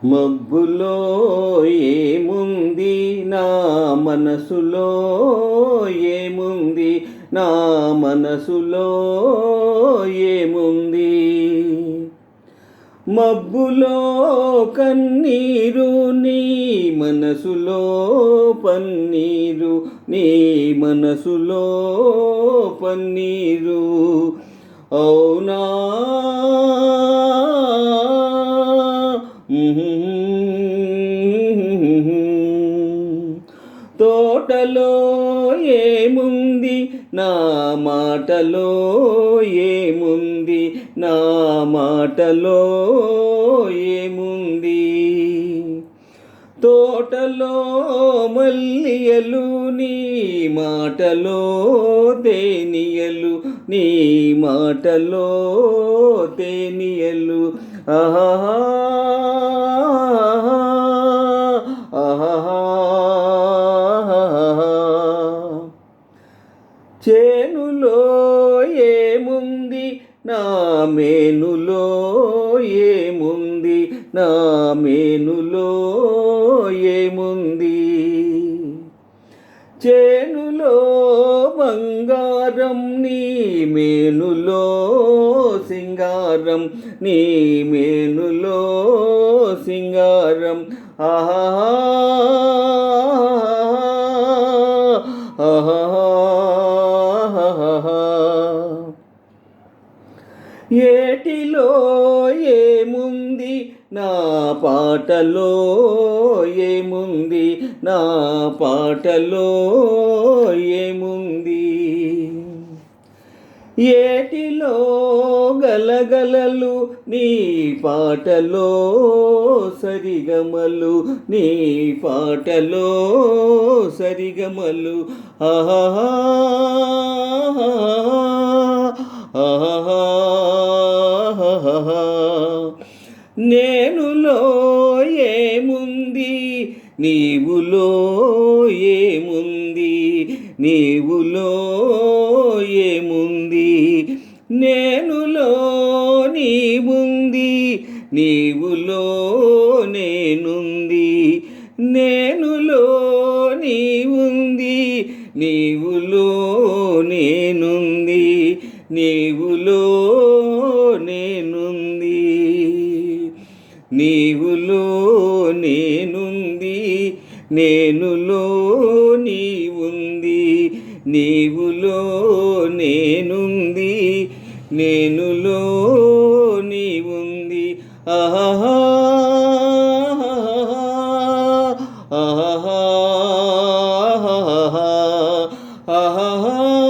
మబ్బులో ఏముంది నా మనసులో, ఏముంది నా మనసులో ఏముంది. మబ్బులో కన్నీరు నీ మనసులో పన్నీరు, నీ మనసులో పన్నీరు. అవునా తోటలో ఏముంది నా మాటలో, ఏముంది నా మాటలో ఏముంది. తోటలో మల్లియలు నీ మాటలో తేనియలు, నీ మాటలో తేనియలు. ఆహా ఆహా. చేనులో ఏముంది నా మేనులో, ఏముంది నా మేనులో ఏముంది. చేనులో బంగారం నీ మేనులో సింగారం, నీ మేనులో సింగారం. ఆహా ఆహా. ఏటిలో ఏముంది నా పాటలో, ఏముంది నా పాటలో ఏముంది. ఏటిలో గలగలలు నీ పాటలో సరిగమలు, నీ పాటలో సరిగమలు. ఆహా ఆహా. నేనులో ఏముంది నీవులో ఏముంది, నీవులో ఏముంది. నేనులో నీవుంది, నీవులో నేనుంది. నేనులో నీవుంది, నీవులో నేనుంది. నీవులో నేనుంది, నీవులో నేనుంది. నేనులో నీవుంది, నీవులో నేనుంది. నేనులో నీవుంది. ఆహా ఆహా ఆహా.